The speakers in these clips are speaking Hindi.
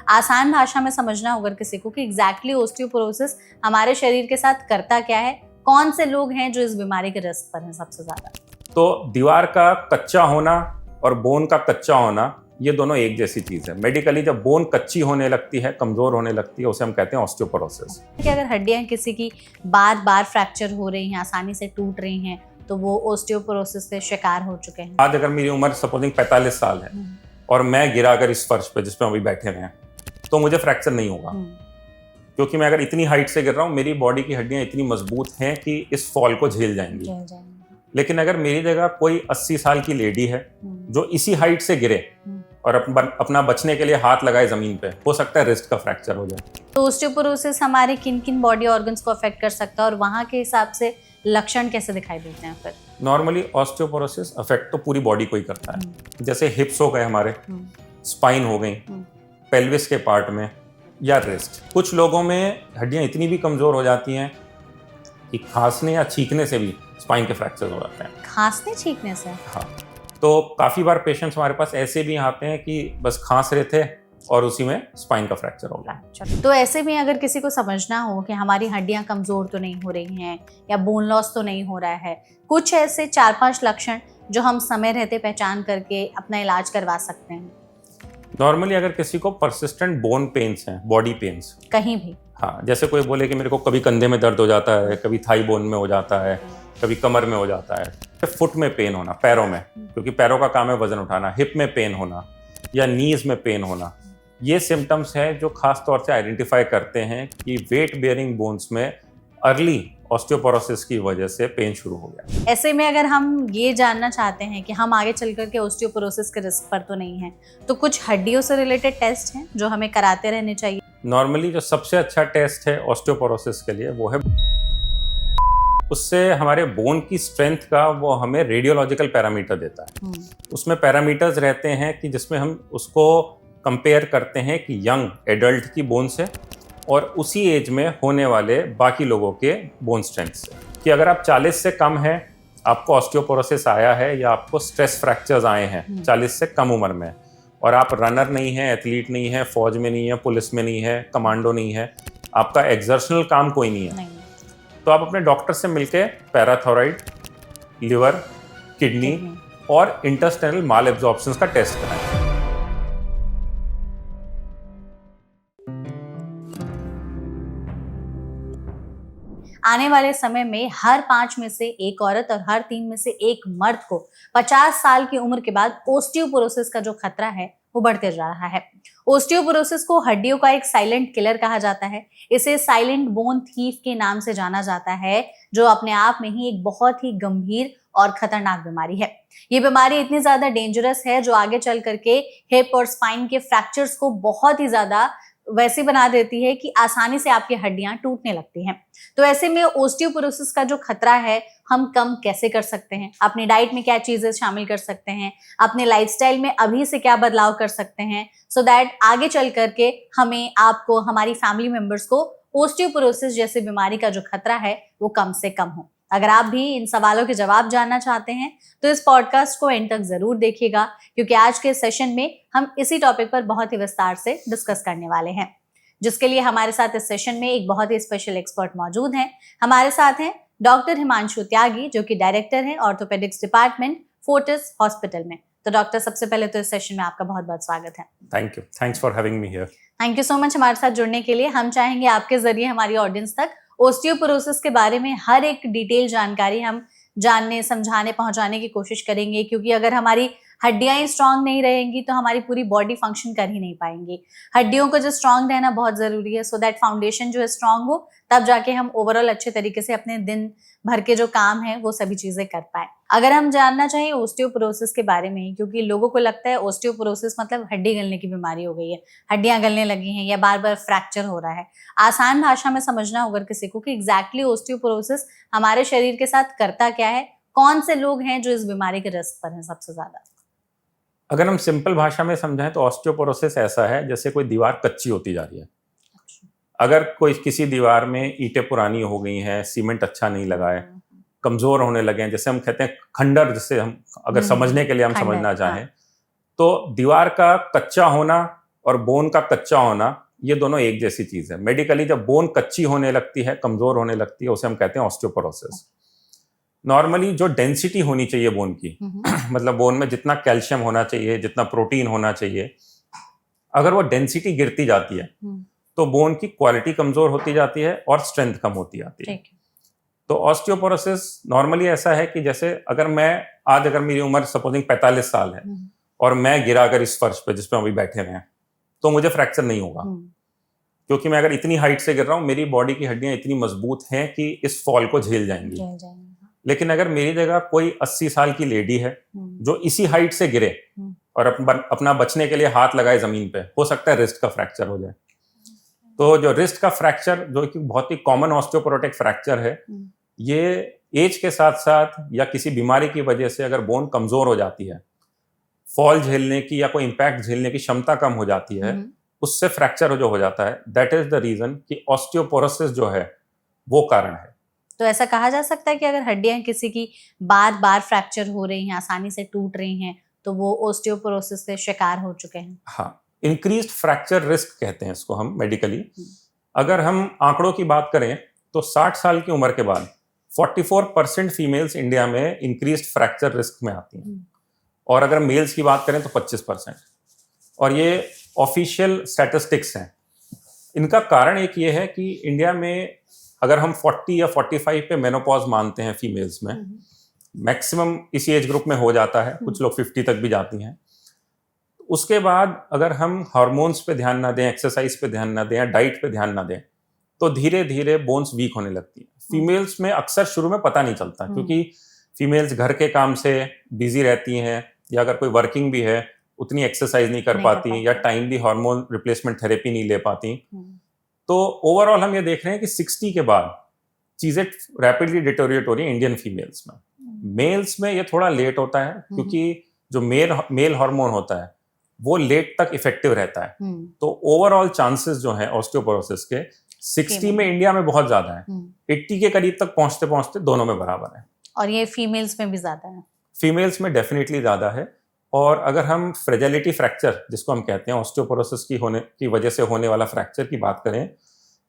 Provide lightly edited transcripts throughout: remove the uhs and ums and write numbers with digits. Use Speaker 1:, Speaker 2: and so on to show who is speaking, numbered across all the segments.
Speaker 1: आसान भाषा में समझना होगा किसी को कि एग्जैक्टली ओस्टियोपोरोसिस हमारे शरीर के साथ करता क्या है, कौन से लोग हैं जो इस बीमारी के रिस्क पर हैं सबसे ज्यादा।
Speaker 2: तो दीवार का कच्चा होना और बोन का कच्चा होना ये दोनों एक जैसी चीज है। मेडिकली जब बोन कच्ची होने लगती है, कमजोर होने लगती है, उसे हम कहते हैं ऑस्टियोपोरोसिस।
Speaker 1: कि अगर हड्डियां किसी की बार बार फ्रैक्चर हो रही हैं, आसानी से टूट रही हैं, तो वो ऑस्टियोपोरोसिस के शिकार हो चुके हैं।
Speaker 2: आज अगर मेरी उम्र सपोजिंग 45 साल है और मैं गिरा अगर इस फर्श पे जिस पे अभी बैठे हुए हैं, तो मुझे फ्रैक्चर नहीं होगा, क्योंकि मैं अगर इतनी हाइट से गिर रहा हूँ, मेरी बॉडी की हड्डियां इतनी मजबूत हैं कि इस फॉल को झेल जाएंगी। लेकिन अगर मेरी जगह कोई 80 साल की लेडी है जो इसी हाइट से गिरे और अपना बचने के लिए हाथ लगाए जमीन पे, हो सकता है रिस्ट का फ्रैक्चर हो जाए।
Speaker 1: तो ऑस्टियोपोरोसिस हमारे किन किन बॉडी ऑर्गन्स को अफेक्ट कर सकता है और वहां के हिसाब से लक्षण कैसे दिखाई देते हैं फिर?
Speaker 2: नॉर्मली ऑस्टियोपोरोसिस अफेक्ट तो पूरी बॉडी को ही करता है। जैसे हिप्स हो गए हमारे, स्पाइन हो गई, पेल्विस के पार्ट में, या रिस्ट। कुछ लोगों में हड्डियां इतनी भी कमजोर हो जाती हैं कि खांसने या छींकने से भी स्पाइन के फ्रैक्चर हो जाते हैं।
Speaker 1: खांसने छींकने से?
Speaker 2: हाँ, तो काफी बार पेशेंट्स हमारे पास ऐसे भी आते हैं कि बस खांस रहे थे और उसी में स्पाइन का फ्रैक्चर हो गया।
Speaker 1: तो ऐसे में अगर किसी को समझना हो कि हमारी हड्डियां कमजोर तो नहीं हो रही हैं या बोन लॉस तो नहीं हो रहा है, कुछ ऐसे 4-5 लक्षण जो हम समय रहते पहचान करके अपना इलाज करवा सकते हैं।
Speaker 2: नॉर्मली अगर किसी को परसिस्टेंट बोन पेन्स हैं, बॉडी पेन्स
Speaker 1: कहीं भी,
Speaker 2: हाँ, जैसे कोई बोले कि मेरे को कभी कंधे में दर्द हो जाता है, कभी थाई बोन में हो जाता है, कभी कमर में हो जाता है, फुट में पेन होना, पैरों में, क्योंकि पैरों का काम है वजन उठाना, हिप में पेन होना या नीज में पेन होना, ये सिम्टम्स हैं जो खास तौर से आइडेंटिफाई करते हैं कि वेट बेयरिंग बोन्स में अर्ली ऑस्टियोपोरोसिस की वजह से पेन शुरू हो गया।
Speaker 1: ऐसे में अगर हम ये जानना चाहते हैं कि हम आगे चल कर के ऑस्टियोपोरोसिस के रिस्क पर तो नहीं हैं, तो कुछ हड्डियों से रिलेटेड टेस्ट हैं जो हमें कराते रहने चाहिए।
Speaker 2: नॉर्मली जो सबसे अच्छा टेस्ट है ऑस्टियोपोरोसिस के लिए वो है, उससे हमारे बोन की स्ट्रेंथ का वो हमें रेडियोलॉजिकल पैरामीटर देता है। उसमें पैरामीटर्स रहते हैं कि जिसमें हम उसको कंपेयर करते हैं कि यंग एडल्ट की बोन से और उसी एज में होने वाले बाकी लोगों के बोन स्ट्रेंथ से, कि अगर आप 40 से कम है, आपको ऑस्टियोपोरोसिस आया है या आपको स्ट्रेस फ्रैक्चर्स आए हैं 40 से कम उम्र में, और आप रनर नहीं है, एथलीट नहीं है, फौज में नहीं है, पुलिस में नहीं है, कमांडो नहीं है, आपका एक्सर्शनल काम कोई नहीं है, तो आप अपने डॉक्टर से मिलके पैराथायरॉइड, लिवर, किडनी और इंटेस्टाइनल माल एब्जॉर्प्शन का टेस्ट कराएं।
Speaker 1: आने वाले समय में हर 5 में से एक औरत और हर 3 में से एक मर्द को 50 साल की उम्र के बाद ऑस्टियोपोरोसिस का जो खतरा है वो बढ़ते जा रहा है। ऑस्टियोपोरोसिस को हड्डियों का एक साइलेंट किलर कहा जाता है। इसे साइलेंट बोन थीफ के नाम से जाना जाता है, जो अपने आप में ही एक बहुत ही गंभीर और खतरनाक बीमारी है। ये बीमारी इतनी ज्यादा डेंजरस है जो आगे चल करके हिप और स्पाइन के फ्रैक्चर्स को बहुत ही ज्यादा वैसे बना देती है कि आसानी से आपकी हड्डियां टूटने लगती हैं। तो ऐसे में ऑस्टियोपोरोसिस का जो खतरा है हम कम कैसे कर सकते हैं? अपनी डाइट में क्या चीजें शामिल कर सकते हैं? अपने लाइफस्टाइल में अभी से क्या बदलाव कर सकते हैं, सो दैट आगे चल करके हमें, आपको, हमारी फैमिली मेंबर्स को ऑस्टियोपोरोसिस जैसी बीमारी का जो खतरा है वो कम से कम हो। अगर आप भी इन सवालों के जवाब जानना चाहते हैं तो इस पॉडकास्ट को एंड तक जरूर देखिएगा, क्योंकि आज के सेशन में हम इसी टॉपिक पर बहुत ही विस्तार से डिस्कस करने वाले हैं, जिसके लिए हमारे साथ इस सेशन में एक बहुत ही स्पेशल एक्सपर्ट मौजूद हैं। हमारे साथ हैं डॉक्टर हिमांशु त्यागी, जो कि डायरेक्टर हैं ऑर्थोपेडिक्स डिपार्टमेंट फोर्टिस हॉस्पिटल में। तो डॉक्टर, सबसे पहले तो इस सेशन में आपका बहुत बहुत स्वागत है।
Speaker 2: Thank you, thanks for having me here.
Speaker 1: Thank you so much हमारे साथ जुड़ने के लिए। हम चाहेंगे आपके जरिए हमारी ऑडियंस तक ऑस्टियोपोरोसिस के बारे में हर एक डिटेल जानकारी हम जानने, समझाने, पहुंचाने की कोशिश करेंगे, क्योंकि अगर हमारी हड्डियां स्ट्रांग नहीं रहेंगी तो हमारी पूरी बॉडी फंक्शन कर ही नहीं पाएंगी। हड्डियों को जो स्ट्रांग रहना बहुत जरूरी है, सो दैट फाउंडेशन जो है स्ट्रांग हो, तब जाके हम ओवरऑल अच्छे तरीके से अपने दिन भर के जो काम है वो सभी चीजें कर पाए। अगर हम जानना चाहें ऑस्टियोपोरोसिस के बारे में, क्योंकि लोगों को लगता है ऑस्टियोपोरोसिस मतलब हड्डी गलने की बीमारी हो गई है, हड्डियां गलने लगी हैं या बार बार फ्रैक्चर हो रहा है। आसान भाषा में समझना होगा किसी को कि एग्जैक्टली ऑस्टियोपोरोसिस हमारे शरीर के साथ करता क्या है, कौन से लोग हैं जो इस बीमारी के रिस्क पर हैं सबसे ज्यादा।
Speaker 2: अगर हम सिंपल भाषा में समझें तो ऑस्टियोपोरोसिस ऐसा है जैसे कोई दीवार कच्ची होती जा रही है। अगर कोई किसी दीवार में ईंटें पुरानी हो गई हैं, सीमेंट अच्छा नहीं लगा है, कमजोर होने लगे हैं, जैसे हम कहते हैं खंडर, जिससे हम अगर समझने के लिए हम समझना चाहें, तो दीवार का कच्चा होना और बोन का कच्चा होना, ये दोनों एक जैसी चीज है। मेडिकली जब बोन कच्ची होने लगती है, कमजोर होने लगती है, उसे हम कहते हैं ऑस्टियोपोरोसिस। नॉर्मली जो डेंसिटी होनी चाहिए बोन की, मतलब बोन में जितना कैल्शियम होना चाहिए, जितना प्रोटीन होना चाहिए, अगर वो डेंसिटी गिरती जाती है तो बोन की क्वालिटी कमजोर होती जाती है और स्ट्रेंथ कम होती जाती है। तो ऑस्टियोपोरोसिस नॉर्मली ऐसा है कि जैसे अगर मेरी उम्र सपोजिंग 45 साल है और मैं गिरा अगर इस फर्श पे जिस पे अभी बैठे हुए हैं, तो मुझे फ्रैक्चर नहीं होगा, क्योंकि मैं अगर इतनी हाइट से गिर रहा हूँ, मेरी बॉडी की हड्डियां इतनी मजबूत हैं कि इस फॉल को झेल जाएंगी। लेकिन अगर मेरी जगह कोई 80 साल की लेडी है जो इसी हाइट से गिरे और अपना बचने के लिए हाथ लगाए जमीन पे, हो सकता है रिस्ट का फ्रैक्चर हो जाए। तो जो रिस्ट का फ्रैक्चर, जो कि बहुत ही कॉमन ऑस्टियोपोरोटिक फ्रैक्चर है, ये एज के साथ साथ या किसी बीमारी की वजह से अगर बोन कमजोर हो जाती है, फॉल झेलने की या कोई इंपैक्ट झेलने की क्षमता कम हो जाती है, उससे फ्रैक्चर जो हो जाता है, दैट इज द रीजन कि ऑस्टियोपोरोसिस जो है वो कारण है।
Speaker 1: तो ऐसा कहा जा सकता है कि अगर हड्डियां किसी की बार बार फ्रैक्चर हो रही हैं, आसानी से टूट रही हैं, तो वो ऑस्टियोपोरोसिस के शिकार हो चुके हैं।
Speaker 2: हाँ, इंक्रीज्ड फ्रैक्चर रिस्क कहते हैं इसको हम मेडिकली। अगर हम आंकड़ों की बात करें तो 60 साल की उम्र के बाद 44% फीमेल्स इंडिया में इंक्रीज्ड फ्रैक्चर रिस्क में आती हैं, और अगर मेल्स की बात करें तो 25%। और ये ऑफिशियल स्टैटिस्टिक्स हैं। इनका कारण एक ये है कि इंडिया में अगर हम 40 या 45 पे मेनोपॉज मानते हैं फीमेल्स में, मैक्सिमम इसी एज ग्रुप में हो जाता है, कुछ लोग 50 तक भी जाती हैं। उसके बाद अगर हम हार्मोन्स पे ध्यान ना दें, एक्सरसाइज पे ध्यान ना दें या डाइट पे ध्यान ना दें, तो धीरे धीरे बोन्स वीक होने लगती हैं। फीमेल्स में अक्सर शुरू में पता नहीं चलता, क्योंकि फीमेल्स घर के काम से बिजी रहती हैं, या अगर कोई वर्किंग भी है उतनी एक्सरसाइज नहीं कर पाती, या टाइमली हार्मोन रिप्लेसमेंट थेरेपी नहीं ले पाती। तो ओवरऑल हम ये देख रहे हैं कि 60 के बाद चीजें रैपिडली डिटोरिएट हो रही है इंडियन फीमेल्स में। मेल्स में ये थोड़ा लेट होता है, क्योंकि जो मेल हार्मोन होता है वो लेट तक इफेक्टिव रहता है। तो ओवरऑल चांसेस जो हैं ऑस्टियोपोरोसिस के 60 में इंडिया में बहुत ज्यादा है, 80 के करीब तक पहुंचते पहुंचते दोनों में बराबर है।
Speaker 1: और ये फीमेल्स में भी ज्यादा है?
Speaker 2: फीमेल्स में डेफिनेटली ज्यादा है। और अगर हम फ्रेजिलिटी फ्रैक्चर, जिसको हम कहते हैं ऑस्टियोपोरोसिस की वजह से होने वाला फ्रैक्चर की बात करें,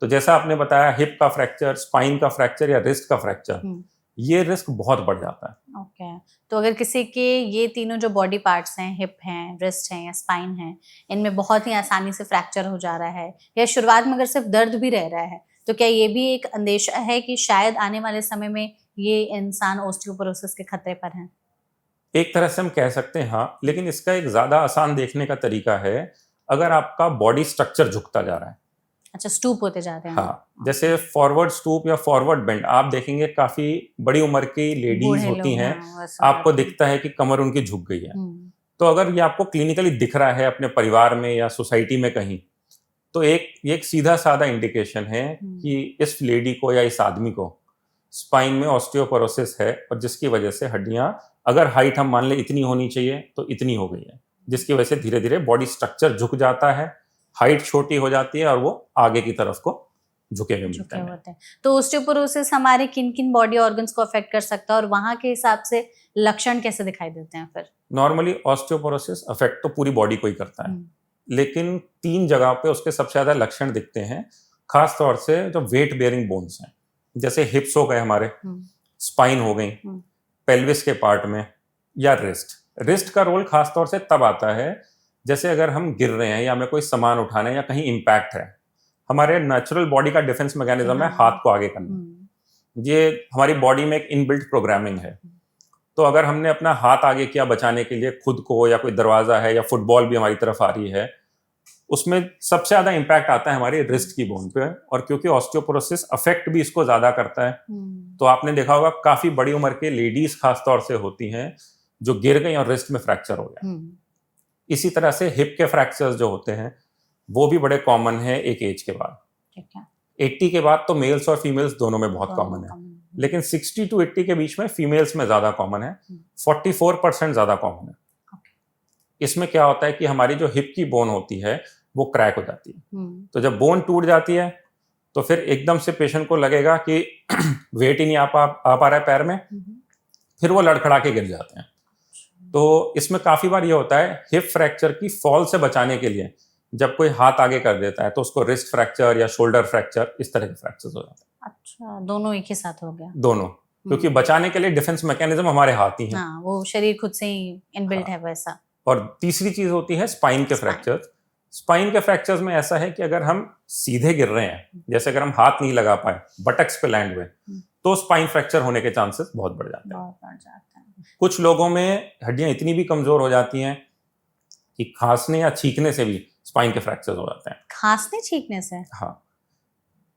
Speaker 2: तो जैसा आपने बताया हिप का फ्रैक्चर, स्पाइन का फ्रैक्चर या रिस्ट का फ्रैक्चर, ये रिस्क बहुत बढ़ जाता है।
Speaker 1: ओके। तो अगर किसी के ये तीनों जो बॉडी पार्ट्स हैं, हिप हैं, रिस्ट हैं या स्पाइन हैं, इनमें बहुत ही आसानी से फ्रैक्चर हो जा रहा है, या शुरुआत में अगर सिर्फ दर्द भी रह रहा है, तो क्या ये भी एक अंदेशा है कि शायद आने वाले समय में ये इंसान ऑस्टियोपोरोसिस के खतरे पर है?
Speaker 2: एक तरह से हम कह सकते हैं हाँ, लेकिन इसका एक ज्यादा आसान देखने का तरीका है, अगर आपका बॉडी स्ट्रक्चर झुकता जा रहा है।
Speaker 1: अच्छा, स्टूप होते जाते हैं।
Speaker 2: हाँ, जैसे फॉरवर्ड स्टूप या फॉरवर्ड बेंड, आप देखेंगे काफी बड़ी उम्र की लेडीज होती हैं, आपको दिखता है कि कमर उनकी झुक गई है। तो अगर ये आपको क्लिनिकली दिख रहा है अपने परिवार में या सोसाइटी में कहीं, तो एक सीधा साधा इंडिकेशन है कि इस लेडी को या इस आदमी को स्पाइन में ऑस्टियोपोरोसिस है, और जिसकी वजह से हड्डियां, अगर हाइट हम मान ले इतनी होनी चाहिए तो इतनी हो गई है, जिसकी वजह से धीरे धीरे बॉडी स्ट्रक्चर झुक जाता है, हाइट छोटी हो जाती है और वो आगे की तरफ को झुके हुए मिलते हैं।
Speaker 1: तो ऑस्टियोपोरोसिस हमारे किन किन बॉडी ऑर्गन्स को अफेक्ट कर सकता है, और वहां के हिसाब से लक्षण कैसे दिखाई देते हैं फिर?
Speaker 2: नॉर्मली ऑस्टियोपोरोसिस अफेक्ट तो पूरी बॉडी को ही करता है, लेकिन 3 जगह पे उसके सबसे ज्यादा लक्षण दिखते हैं, खास तौर से जो वेट बेयरिंग बोन्स हैं, जैसे हिप्स हो गए हमारे, स्पाइन हो गई, पेल्विस के पार्ट में, या रिस्ट का रोल खास तौर से तब आता है जैसे अगर हम गिर रहे हैं या हमें कोई सामान उठाना है या कहीं इम्पैक्ट है। हमारे नेचुरल बॉडी का डिफेंस मैकेनिज्म है हाथ को आगे करना, ये हमारी बॉडी में एक इनबिल्ट प्रोग्रामिंग है। तो अगर हमने अपना हाथ आगे किया बचाने के लिए खुद को, या कोई दरवाजा है या फुटबॉल भी हमारी तरफ आ रही है, उसमें सबसे ज्यादा इम्पैक्ट आता है हमारी रिस्ट की बोन पे। और क्योंकि ऑस्टियोपोरोसिस अफेक्ट भी इसको ज्यादा करता है, तो आपने देखा होगा काफी बड़ी उम्र के लेडीज खास तौर से होती हैं जो गिर गई और रिस्ट में फ्रैक्चर हो गया। इसी तरह से हिप के फ्रैक्चर्स जो होते हैं वो भी बड़े कॉमन है एक एज के बाद। 80 के बाद तो मेल्स और फीमेल्स दोनों में बहुत कॉमन है, लेकिन 60 to 80 के बीच में फीमेल्स में ज्यादा कॉमन है, 44% ज्यादा कॉमन है। इसमें क्या होता है कि हमारी जो हिप की बोन होती है वो क्रैक हो जाती है। तो जब बोन टूट जाती है तो फिर एकदम से पेशेंट को लगेगा कि वेट ही नहीं आ पा रहा है पैर में, फिर वो लड़खड़ा के गिर जाते हैं। तो इसमें काफी बार ये होता है हिप फ्रैक्चर की फॉल से बचाने के लिए जब कोई हाथ आगे कर देता है तो उसको रिस्ट फ्रैक्चर या शोल्डर फ्रैक्चर, इस तरह के फ्रैक्चर्स हो जाते हैं।
Speaker 1: अच्छा, दोनों एक ही साथ हो गया।
Speaker 2: दोनों, क्योंकि बचाने के लिए डिफेंस मैकेनिज्म हमारे हाथ ही है।
Speaker 1: हाँ, वो शरीर खुद से ही इनबिल्ट है वैसा।
Speaker 2: और तीसरी चीज होती है स्पाइन के फ्रैक्चर्स। स्पाइन के फ्रैक्चर्स में ऐसा है कि अगर हम सीधे गिर रहे हैं, जैसे अगर हम हाथ नहीं लगा पाए, बटक्स पे लैंड हुए, तो स्पाइन फ्रैक्चर होने के चांसेस बहुत बढ़ जाते हैं। कुछ लोगों में हड्डियां इतनी भी कमजोर हो जाती हैं कि खांसने या छींकने से भी स्पाइन के फ्रैक्चर्स हो जाते हैं।
Speaker 1: खांसने छींकने से?
Speaker 2: हाँ।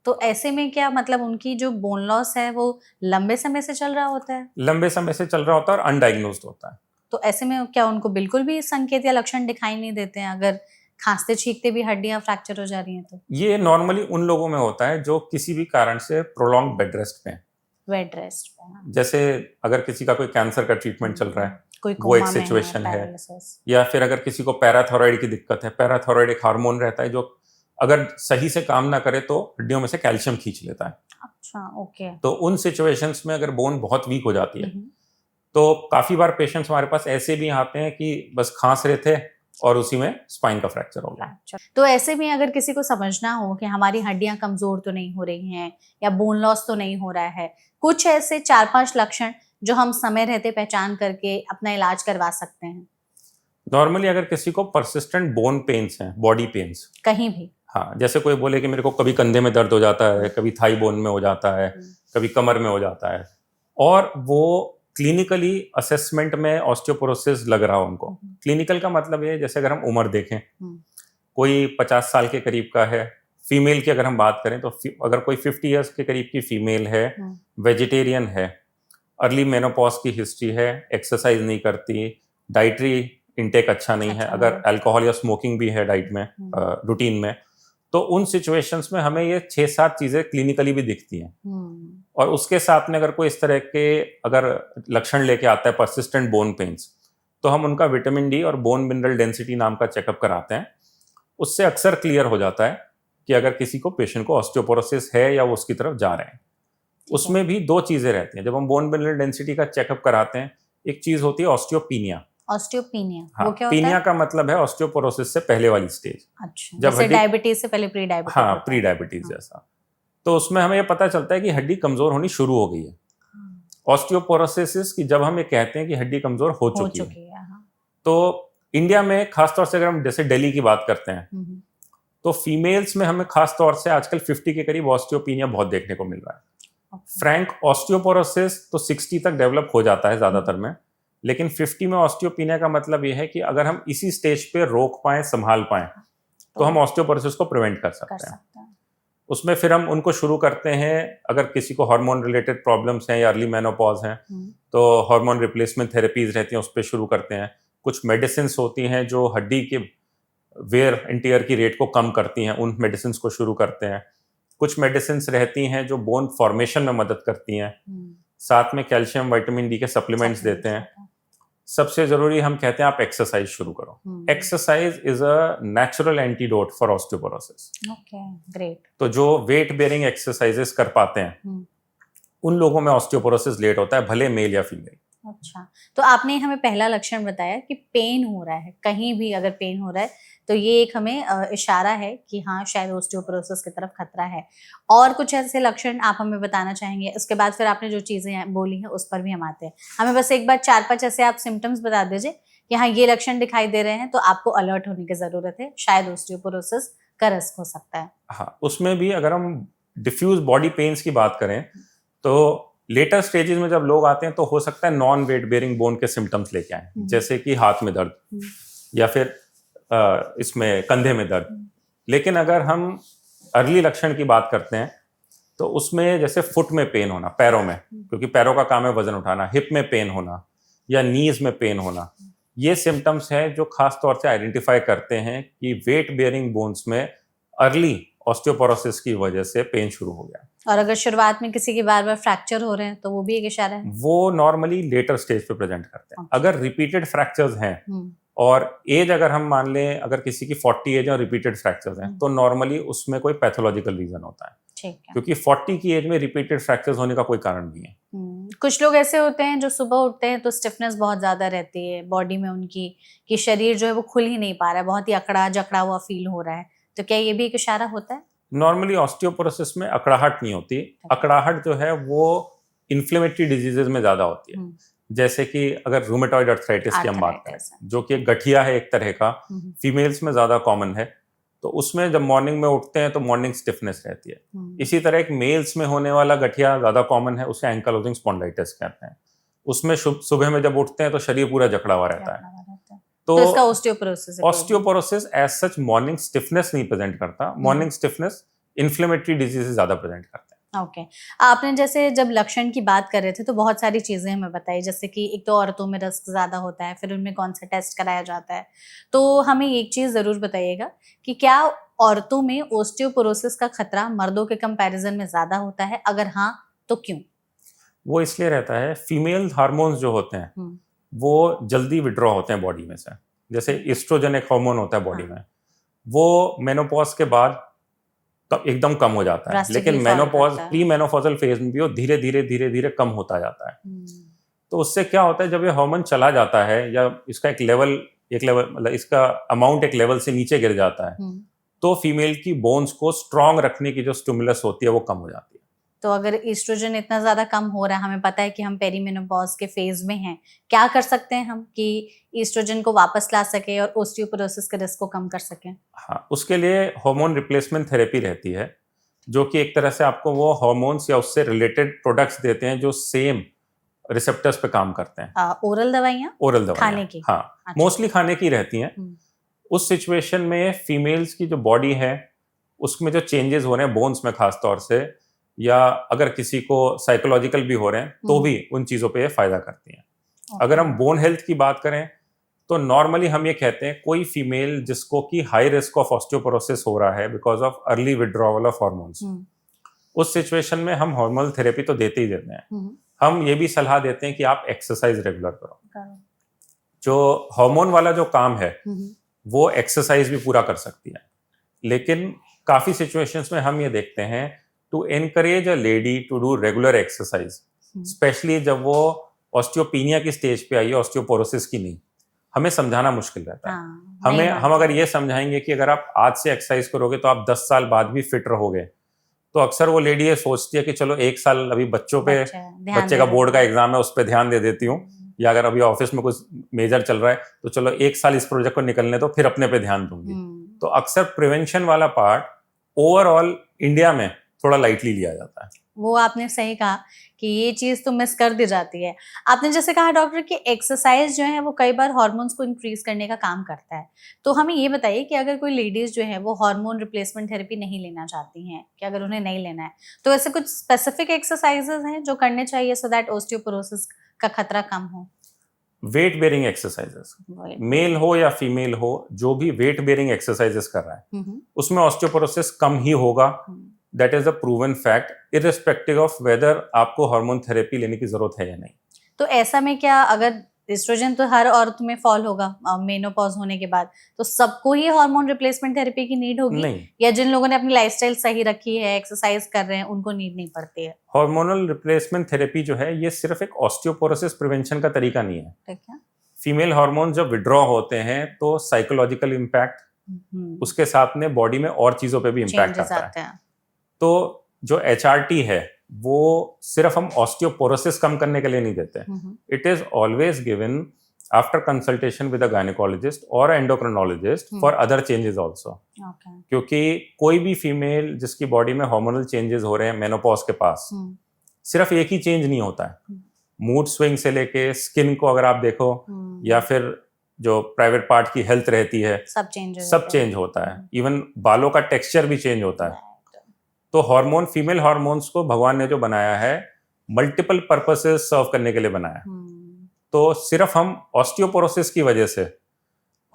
Speaker 1: तो ऐसे में क्या मतलब उनकी जो बोन लॉस है वो लंबे समय से चल रहा होता है?
Speaker 2: लंबे समय से चल रहा होता है और अनडायग्नोज्ड होता है।
Speaker 1: तो ऐसे में क्या उनको बिल्कुल भी संकेत या लक्षण दिखाई नहीं देते हैं अगर खांसते छींकते भी हड्डियां फ्रैक्चर हो जा रही हैं तो?
Speaker 2: ये नॉर्मली उन लोगों में होता है जो किसी भी कारण से प्रोलॉन्ग बेड रेस्ट पे हैं।
Speaker 1: बेड रेस्ट पे, हाँ।
Speaker 2: जैसे अगर किसी का कोई कैंसर का ट्रीटमेंट चल रहा है,
Speaker 1: कोई
Speaker 2: वो एक
Speaker 1: कोमा में
Speaker 2: सिचुएशन है।
Speaker 1: पैरालिसिस।
Speaker 2: या फिर अगर किसी को पैराथायराइड की दिक्कत है, पैराथायराइड एक हार्मोन रहता है जो अगर सही से काम ना करे तो हड्डियों में से कैल्शियम खींच लेता है।
Speaker 1: अच्छा, ओके।
Speaker 2: तो उन सिचुएशंस में अगर बोन बहुत वीक हो जाती है, तो काफी बार पेशेंट्स हमारे पास ऐसे भी आते हैं कि बस खांस रहे थे और उसी में स्पाइन का फ्रैक्चर हो गया।
Speaker 1: तो ऐसे में अगर किसी को समझना हो कि हमारी हड्डियां कमजोर तो नहीं हो रही हैं या बोन लॉस तो नहीं हो रहा है, कुछ ऐसे 4-5 लक्षण जो हम समय रहते पहचान करके अपना इलाज करवा सकते हैं?
Speaker 2: नॉर्मली अगर किसी को परसिस्टेंट बोन पेन्स हैं, बॉडी पेन्स
Speaker 1: कहीं भी,
Speaker 2: हाँ, जैसे कोई बोले कि मेरे को कभी कंधे में दर्द हो जाता है, कभी थाई बोन में हो जाता है, कभी कमर में हो जाता है, और वो क्लिनिकली असेसमेंट में ऑस्टियोपोरोसिस लग रहा हो उनको। क्लिनिकल का मतलब है जैसे अगर हम उम्र देखें, कोई 50 साल के करीब का है, फीमेल की अगर हम बात करें तो अगर कोई 50 इयर्स के करीब की फीमेल है, वेजिटेरियन है, अर्ली मेनोपॉज की हिस्ट्री है, एक्सरसाइज नहीं करती, डाइटरी इंटेक अच्छा नहीं है, अगर अल्कोहल या स्मोकिंग भी है डाइट में, रूटीन में, तो उन सिचुएशंस में हमें ये 6-7 चीजें क्लिनिकली भी दिखती हैं। और उसके साथ में अगर कोई इस तरह के अगर लक्षण लेके आता है परसिस्टेंट बोन पेन्स, तो हम उनका विटामिन डी और बोन मिनरल डेंसिटी नाम का चेकअप कराते हैं। उससे अक्सर क्लियर हो जाता है कि अगर किसी को पेशेंट को ऑस्टियोपोरोसिस है या वो उसकी तरफ जा रहे हैं। उसमें भी 2 चीजें रहती हैं। जब हम बोन मिनरल डेंसिटी का चेकअप कराते हैं, एक चीज होती है ऑस्टियोपीनिया।
Speaker 1: ऑस्टियोपीनिया,
Speaker 2: हाँ,
Speaker 1: वो क्या होता है?
Speaker 2: पीनिया का मतलब है ऑस्टियोपोरोसिस से पहले वाली स्टेज।
Speaker 1: अच्छा, जैसे डायबिटीज से पहले प्री डायबिटीज।
Speaker 2: हाँ, प्री डायबिटीज जैसा। तो उसमें हमें ये पता चलता है कि हड्डी कमजोर होनी शुरू हो गई है। ऑस्टियोपोरोसिस की जब हम ये कहते हैं कि हड्डी कमजोर हो चुकी है, तो इंडिया में खासतौर से अगर हम जैसे दिल्ली की बात करते हैं, तो फीमेल्स में हमें खासतौर से आजकल 50 के करीब ऑस्टियोपीनिया बहुत देखने को मिल रहा है। फ्रैंक ऑस्टियोपोरोसिस तो 60 तक डेवलप हो जाता है ज्यादातर में, लेकिन 50 में ऑस्टियोपीनिया का मतलब यह है कि अगर हम इसी स्टेज पे रोक पाएं, संभाल पाएं, तो हम ऑस्टियोपोरोसिस को प्रिवेंट कर सकते हैं। उसमें फिर हम उनको शुरू करते हैं, अगर किसी को हार्मोन रिलेटेड प्रॉब्लम्स हैं या अर्ली मेनोपॉज हैं, तो हार्मोन रिप्लेसमेंट थेरेपीज रहती हैं, उस पर शुरू करते हैं। कुछ मेडिसिन होती हैं जो हड्डी के वेयर एंड टियर की रेट को कम करती हैं, उन मेडिसिन को शुरू करते हैं। कुछ मेडिसिन रहती हैं जो बोन फॉर्मेशन में मदद करती हैं, साथ में कैल्शियम विटामिन डी के सप्लीमेंट्स देते हैं। सबसे जरूरी हम कहते हैं आप एक्सरसाइज शुरू करो। Exercise is a natural antidote for osteoporosis.
Speaker 1: Okay, great.
Speaker 2: तो जो वेट बेयरिंग एक्सरसाइजेस कर पाते हैं, उन लोगों में ऑस्टियोपोरोसिस लेट होता है, भले मेल या फीमेल।
Speaker 1: अच्छा, तो आपने हमें पहला लक्षण बताया कि पेन हो रहा है, कहीं भी अगर पेन हो रहा है तो ये एक हमें इशारा है कि हाँ शायद ऑस्टियोपोरोसिस की तरफ खतरा है। और कुछ ऐसे लक्षण आप हमें बताना चाहेंगे? उसके बाद फिर आपने जो चीजें बोली हैं उस पर भी हम आते हैं। हमें बस एक बार 4-5 ऐसे आप सिम्टम्स बता दीजिए कि हाँ ये लक्षण दिखाई दे रहे हैं तो आपको अलर्ट होने की जरूरत है, शायद ऑस्टियोपोरोसिस का रिस्क हो सकता है।
Speaker 2: हाँ, उसमें भी अगर हम डिफ्यूज बॉडी पेन्स की बात करें तो लेटर स्टेजेस में जब लोग आते हैं तो हो सकता है नॉन वेट बेयरिंग बोन के सिम्टम्स लेके आए, जैसे कि हाथ में दर्द या फिर इसमें कंधे में दर्द। लेकिन अगर हम अर्ली लक्षण की बात करते हैं तो उसमें जैसे फुट में पेन होना, पैरों में, क्योंकि पैरों का काम है वजन उठाना, हिप में पेन होना या नीज में पेन होना, ये सिम्टम्स हैं जो खास तौर से आइडेंटिफाई करते हैं कि वेट बेयरिंग बोन्स में अर्ली ऑस्टियोपोरोसिस की वजह से पेन शुरू हो गया।
Speaker 1: और अगर शुरुआत में किसी की बार-बार फ्रैक्चर हो रहे हैं तो वो भी एक इशारा है? वो
Speaker 2: नॉर्मली लेटर स्टेज पे प्रेजेंट करते हैं। अगर रिपीटेड फ्रैक्चर्स हैं और एज अगर हम मान लें अगर किसी की 40 एज और रिपीटेड फ्रैक्चर्स हैं, तो नॉर्मली उसमें कोई पैथोलॉजिकल रीजन होता है।
Speaker 1: ठीक है।
Speaker 2: क्योंकि 40 की एज में रिपीटेड फ्रैक्चर्स होने का कोई कारण नहीं है।
Speaker 1: कुछ लोग ऐसे होते हैं जो सुबह उठते हैं तो स्टिफनेस बहुत ज्यादा रहती है बॉडी में उनकी, कि शरीर जो है वो खुल ही नहीं पा रहा है, बहुत ही अकड़ा जकड़ा हुआ फील हो रहा है, तो क्या ये भी एक इशारा होता है?
Speaker 2: नॉर्मली ऑस्टियोपोरोसिस में अकड़ाहट नहीं होती। अकड़ाहट जो है वो इन्फ्लेमेटरी डिजीजेज में ज्यादा होती है, जैसे कि अगर रूमेटॉइड अर्थराइटिस की हम बात करें, जो कि एक गठिया है एक तरह का, फीमेल्स में ज्यादा कॉमन है, तो उसमें जब मॉर्निंग में उठते हैं तो मॉर्निंग स्टिफनेस रहती है। इसी तरह एक मेल्स में होने वाला गठिया ज्यादा कॉमन है, उसे एंकालोजिंग स्पॉन्डिलाइटिस कहते हैं। उसमें सुबह में जब उठते हैं तो शरीर पूरा जकड़ा हुआ रहता है।
Speaker 1: तो इसका
Speaker 2: osteoporosis as such morning stiffness नहीं प्रेजेंट करता। मॉर्निंग स्टिफनेस इन्फ्लेमेटरी डिजीज ज्यादा प्रेजेंट करता है।
Speaker 1: ओके आपने जैसे जब लक्षण की बात कर रहे थे तो बहुत सारी चीजें हमें बताई, जैसे कि एक तो औरतों में रिस्क ज्यादा होता है, फिर उनमें कौन सा टेस्ट कराया जाता है, तो हमें एक चीज जरूर बताइएगा कि क्या औरतों में ओस्टियोपोरोसिस का खतरा मर्दों के कंपैरिजन में ज्यादा होता है, अगर हाँ तो क्यों?
Speaker 2: वो इसलिए रहता है, फीमेल हार्मोन्स जो होते हैं वो जल्दी विड्रॉ होते हैं बॉडी में से। जैसे एस्ट्रोजन एक हार्मोन होता है बॉडी में, वो मेनोपॉज के बाद एकदम कम हो जाता है, लेकिन मेनोपॉज प्री मेनोपॉजल फेज में भी वो धीरे धीरे धीरे धीरे कम होता जाता है। तो उससे क्या होता है, जब ये हार्मोन चला जाता है या इसका एक लेवल मतलब इसका अमाउंट एक लेवल से नीचे गिर जाता है, तो फीमेल की बोन्स को स्ट्रांग रखने की जो स्टिमुलस होती है वो कम हो जाती है।
Speaker 1: तो अगर एस्ट्रोजन इतना ज्यादा कम हो रहा है, हमें पता है कि हम पेरीमेनोपॉज के फेज में हैं, क्या कर सकते हैं हम कि एस्ट्रोजन को वापस ला सके और ओस्टियोपोरोसिस के रिस्क को कम कर सकें?
Speaker 2: हाँ, उसके लिए हार्मोन रिप्लेसमेंट थेरेपी रहती है, जो कि एक तरह से आपको वो हार्मोन्स या उससे रिलेटेड प्रोडक्ट्स देते हैं जो सेम रिसेप्टर्स पे काम करते हैं।
Speaker 1: ओरल दवाइयाँ?
Speaker 2: ओरल दवाइयाँ
Speaker 1: खाने की?
Speaker 2: हाँ,
Speaker 1: अच्छा।
Speaker 2: मोस्टली खाने की रहती हैं। उस सिचुएशन में फीमेल्स की जो बॉडी है उसमें जो चेंजेस हो रहे हैं बोन्स में खास तौर से, या अगर किसी को साइकोलॉजिकल भी हो रहे हैं तो भी उन चीज़ों पे फायदा करती हैं। अगर हम बोन हेल्थ की बात करें तो नॉर्मली हम ये कहते हैं कोई फीमेल जिसको कि हाई रिस्क ऑफ ऑस्टियोपोरोसिस हो रहा है because of early withdrawal of hormones, उस सिचुएशन में हम हार्मोनल थेरेपी तो देते ही देते हैं। हम ये भी सलाह देते हैं कि आप एक्सरसाइज रेगुलर करो। जो हार्मोन वाला जो काम है वो एक्सरसाइज भी पूरा कर सकती है, लेकिन काफी सिचुएशंस में हम ये देखते हैं to encourage a lady to do regular exercise, specially जब वो ऑस्टियोपीनिया की स्टेज पे आई है, ऑस्टियोपोरोसिस की नहीं, हमें समझाना मुश्किल रहता है। हम अगर ये समझाएंगे कि अगर आप आज से एक्सरसाइज करोगे तो आप 10 साल बाद भी फिट रहोगे, तो अक्सर वो लेडी ये सोचती है कि चलो 1 साल अभी बच्चे का बोर्ड का एग्जाम है उस पर ध्यान दे देती हूँ, या अगर अभी ऑफिस में कुछ मेजर चल रहा है तो चलो 1 साल इस प्रोजेक्ट को निकलने तो फिर अपने पे ध्यान दूंगी। तो अक्सर प्रिवेंशन वाला पार्ट ओवरऑल इंडिया में थोड़ा लाइटली लिया जाता है।
Speaker 1: वो आपने सही कहा कि ये चीज तो मिस कर दी जाती है। आपने जैसे कहा डॉक्टर कि एक्सरसाइज जो है वो कई बार हार्मोन्स को इंक्रीज करने का काम करता है, तो हमें ये बताइए कि अगर कोई लेडीज जो है वो हार्मोन रिप्लेसमेंट थेरेपी नहीं लेना चाहती हैं, कि अगर उन्हें नहीं लेना है तो ऐसे कुछ स्पेसिफिक एक्सरसाइजेस हैं जो करने चाहिए सो दैट ओस्टियोपोरोसिस का खतरा कम हो?
Speaker 2: वेट बेरिंग एक्सरसाइजेस, मेल हो या फीमेल हो, जो भी वेट बेरिंग एक्सरसाइजेस कर रहा है उसमें ऑस्टियोपोरोसिस कम ही होगा। That is a proven fact, irrespective of whether आपको हार्मोन थेरेपी लेने की जरूरत है या नहीं।
Speaker 1: तो ऐसा में क्या, अगर एस्ट्रोजन तो हर औरत में फॉल होगा मेनोपॉज होने के बाद, तो सबको ही हार्मोन रिप्लेसमेंट थेरेपी की नीड होगी?
Speaker 2: नहीं,
Speaker 1: या जिन लोगों ने अपनी लाइफस्टाइल सही रखी है, एक्सरसाइज कर रहे हैं, उनको नीड नहीं पड़ती है?
Speaker 2: हार्मोनल रिप्लेसमेंट थेरेपी जो है ये सिर्फ एक ऑस्टियोपोरोसिस प्रिवेंशन का तरीका नहीं है।
Speaker 1: ठीक है।
Speaker 2: फीमेल हार्मोन जब विड्रॉ होते हैं तो साइकोलॉजिकल इम्पैक्ट, उसके साथ में बॉडी में और चीजों पे भी इम्पैक्ट आता है। तो जो HRT है वो सिर्फ हम ऑस्टियोपोरोसिस कम करने के लिए नहीं देते, it is always given after consultation with a gynecologist और endocrinologist for other changes also. क्योंकि कोई भी फीमेल जिसकी बॉडी में हार्मोनल चेंजेस हो रहे हैं मेनोपॉज के पास, सिर्फ एक ही चेंज नहीं होता है। मूड स्विंग से लेके स्किन को अगर आप देखो या फिर जो प्राइवेट पार्ट की हेल्थ रहती है, सब चेंज होता है। इवन बालों का टेक्सचर भी चेंज होता है। तो हार्मोन, फीमेल हार्मोन्स को भगवान ने जो बनाया है मल्टीपल पर्पसेस सर्व करने के लिए बनाया। तो सिर्फ हम ऑस्टियोपोरोसिस की वजह से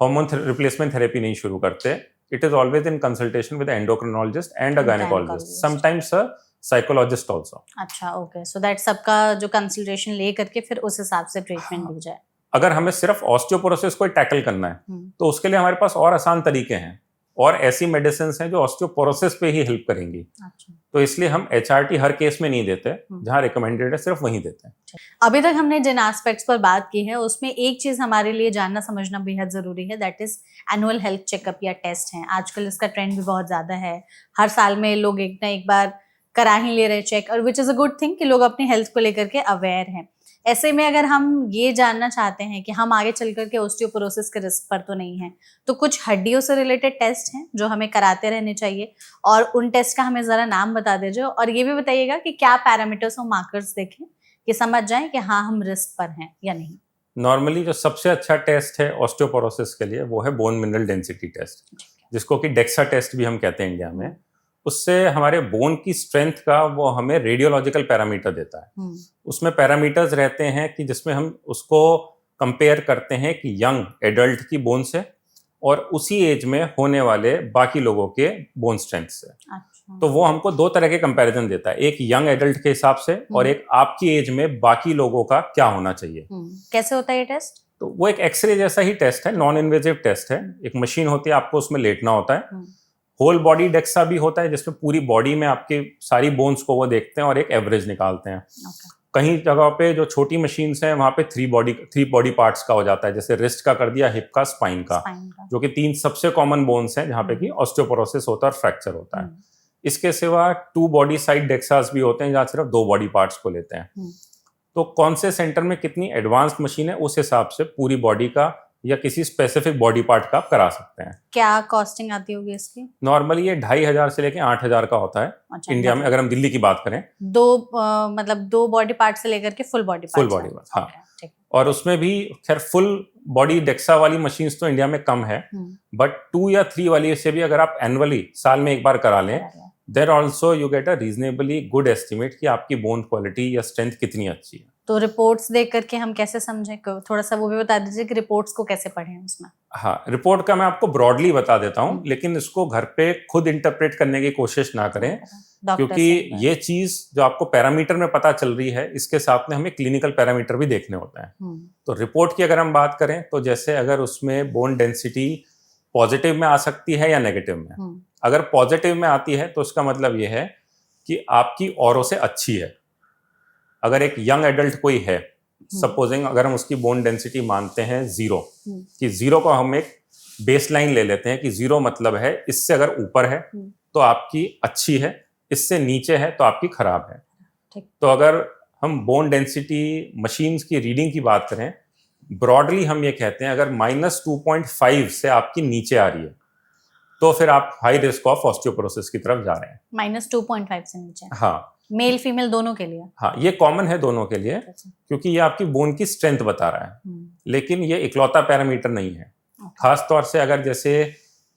Speaker 2: हार्मोन रिप्लेसमेंट थेरेपी नहीं शुरू करते। It is always in consultation with endocrinologist and a gynaecologist, sometimes a psychologist also.
Speaker 1: अच्छा, ओके, सो दैट सबका जो कंसल्टेशन ले करके फिर उस हिसाब से ट्रीटमेंट दी जाए।
Speaker 2: अगर हमें सिर्फ ऑस्टियोपोरोसिस को टैकल करना है तो उसके लिए हमारे पास और आसान तरीके हैं। और ऐसी मेडिसिन हैं जो ऑस्टियोपोरोसिस पे ही हेल्प करेंगी।
Speaker 1: अच्छा।
Speaker 2: तो इसलिए हम HRT हर केस में नहीं देते, जहाँ रिकमेंडेड है सिर्फ वहीं देते हैं।
Speaker 1: अभी तक हमने जिन एस्पेक्ट्स पर बात की है उसमें एक चीज हमारे लिए जानना समझना बेहद जरूरी है, that is annual health checkup या टेस्ट हैं। आजकल इसका ट्रेंड भी बहुत ज्यादा है, हर साल में लोग एक ना एक बार करा ही ले रहे चेक, और which is a good thing कि लोग अपनी हेल्थ को लेकर के अवेयर हैं। ऐसे में अगर हम ये जानना चाहते हैं कि हम आगे चल करके ऑस्टियोपोरोसिस के रिस्क पर तो नहीं हैं, तो कुछ हड्डियों से रिलेटेड टेस्ट हैं जो हमें कराते रहने चाहिए, और उन टेस्ट का हमें ज़रा नाम बता दीजिए, और ये भी बताइएगा कि क्या पैरामीटर्स और मार्कर्स देखें कि समझ जाएं कि हाँ हम रिस्क पर हैं या नहीं।
Speaker 2: नॉर्मली जो सबसे अच्छा टेस्ट है ऑस्टियोपोरोसिस के लिए वो है बोन मिनरल डेंसिटी टेस्ट, जिसको कि डेक्सा टेस्ट भी हम कहते हैं इंडिया में। उससे हमारे बोन की स्ट्रेंथ का वो हमें रेडियोलॉजिकल पैरामीटर देता है। उसमें पैरामीटर्स रहते हैं कि जिसमें हम उसको कंपेयर करते हैं कि यंग एडल्ट की बोन से और उसी एज में होने वाले बाकी लोगों के बोन स्ट्रेंथ से।
Speaker 1: अच्छा।
Speaker 2: तो वो हमको दो तरह के कंपैरिजन देता है, एक यंग एडल्ट के हिसाब से और एक आपकी एज में बाकी लोगों का क्या होना चाहिए।
Speaker 1: कैसे होता है ये टेस्ट?
Speaker 2: तो वो एक एक्सरे जैसा ही टेस्ट है, नॉन इन्वेजिव टेस्ट है। एक मशीन होती है, आपको उसमें लेटना होता है। होल बॉडी डेक्सा भी होता है जिसमें पूरी बॉडी में आपके सारी बोन्स को वो देखते हैं और एक एवरेज निकालते हैं। कहीं जगह पे जो छोटी मशीन्स हैं वहाँ पे थ्री बॉडी पार्ट्स का हो जाता है, जैसे रिस्ट का कर दिया, हिप का, स्पाइन का, जो कि 3 सबसे कॉमन बोन्स हैं जहाँ पे कि ऑस्टियोपोरोसिस होता है और फ्रैक्चर होता है। इसके सिवा 2 बॉडी साइड डेक्सास भी होते हैं जहाँ सिर्फ 2 बॉडी पार्ट्स को लेते हैं। तो कौन से सेंटर में कितनी एडवांस्ड मशीन है उस हिसाब से पूरी बॉडी का या किसी स्पेसिफिक बॉडी पार्ट का आप करा सकते हैं।
Speaker 1: क्या कॉस्टिंग आती होगी इसकी?
Speaker 2: नॉर्मली ये 2500 से लेके 8000 का होता है। अच्छा, इंडिया में अगर हम दिल्ली की बात करें
Speaker 1: मतलब 2 बॉडी पार्ट से लेकर के फुल बॉडी पार्ट।
Speaker 2: हाँ। और उसमें भी खैर फुल बॉडी डेक्सा वाली मशीन्स तो इंडिया में कम है, बट 2 या 3 वाली से भी अगर आप एनुअली साल में एक बार करा लें, there also you get a reasonably good estimate कि आपकी बोन क्वालिटी या स्ट्रेंथ कितनी अच्छी है।
Speaker 1: तो रिपोर्ट्स देख करके हम कैसे समझें, थोड़ा सा वो भी बता दीजिए कि रिपोर्ट्स को कैसे पढ़ें उसमें।
Speaker 2: हाँ, रिपोर्ट का मैं आपको ब्रॉडली बता देता हूँ, लेकिन इसको घर पे खुद इंटरप्रेट करने की कोशिश ना करें, क्योंकि ये चीज जो आपको पैरामीटर में पता चल रही है इसके साथ में हमें क्लिनिकल पैरामीटर भी देखने होते हैं। तो रिपोर्ट की अगर हम बात करें तो जैसे अगर उसमें बोन डेंसिटी पॉजिटिव में आ सकती है या नेगेटिव में। अगर पॉजिटिव में आती है तो उसका मतलब ये है कि आपकी औरों से अच्छी है। अगर एक यंग एडल्ट कोई है, सपोजिंग अगर हम उसकी बोन डेंसिटी मानते हैं 0, कि 0 को हम एक बेसलाइन ले लेते हैं कि 0 मतलब है इससे अगर ऊपर है तो आपकी अच्छी है, इससे नीचे है तो आपकी खराब है। तो अगर हम बोन डेंसिटी मशीन्स की रीडिंग की बात करें, ब्रॉडली हम ये कहते हैं अगर -2.5 से आपकी नीचे आ रही है तो फिर आप हाई रिस्क ऑफ ऑस्टियोपोरोसिस की तरफ जा रहे हैं।
Speaker 1: -2.5 से नीचे?
Speaker 2: हाँ,
Speaker 1: मेल फीमेल दोनों के लिए?
Speaker 2: हाँ, ये कॉमन है दोनों के लिए, क्योंकि ये आपकी बोन की स्ट्रेंथ बता रहा है, लेकिन ये इकलौता पैरामीटर नहीं है। खास तौर से अगर जैसे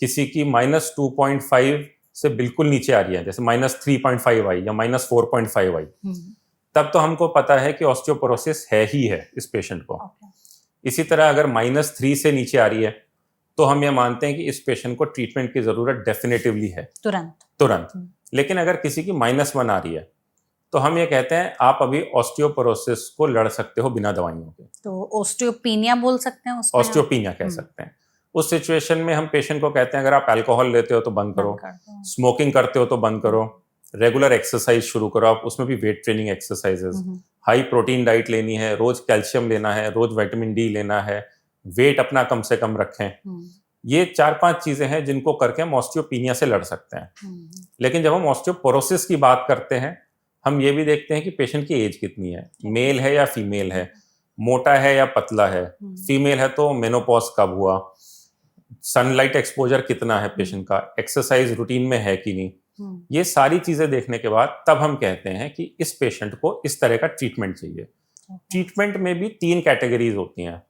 Speaker 2: किसी की -2.5 से बिल्कुल नीचे आ रही है, जैसे -3.5 आई या -4.5 आई, तब तो हमको पता है कि ऑस्टियोपोरोसिस है ही है इस पेशेंट को। इसी तरह अगर -3 से नीचे आ रही है तो हम ये मानते हैं कि इस पेशेंट को ट्रीटमेंट की जरूरत डेफिनेटिवली है, तुरंत। लेकिन अगर किसी की -1 आ रही है तो हम ये कहते हैं आप अभी ऑस्टियोपोरोसिस को लड़ सकते हो बिना दवाइयों के।
Speaker 1: तो ऑस्टियोपीनिया बोल सकते हैं उसमें?
Speaker 2: ऑस्टियोपीनिया कह सकते हैं। उस सिचुएशन में हम पेशेंट को कहते हैं अगर आप अल्कोहल लेते हो तो बंद करो, स्मोकिंग करते हो तो बंद करो, रेगुलर एक्सरसाइज शुरू करो आप, उसमें भी weight training exercises, high protein diet लेनी है, रोज कैल्शियम लेना है, रोज विटामिन डी लेना है, वेट अपना कम से कम रखें। ये 4-5 चीजें हैं जिनको करके हम ऑस्टियोपीनिया से लड़ सकते हैं। लेकिन जब हम ऑस्टियोपोरोसिस की बात करते हैं, हम ये भी देखते हैं कि पेशेंट की एज कितनी है, मेल है या फीमेल है, मोटा है या पतला है, फीमेल है तो मेनोपॉज कब हुआ, सनलाइट एक्सपोजर कितना है पेशेंट का, एक्सरसाइज रूटीन में है कि नहीं। ये सारी चीजें देखने के बाद तब हम कहते हैं कि इस पेशेंट को इस तरह का ट्रीटमेंट चाहिए। ट्रीटमेंट में भी 3 कैटेगरीज होती हैं।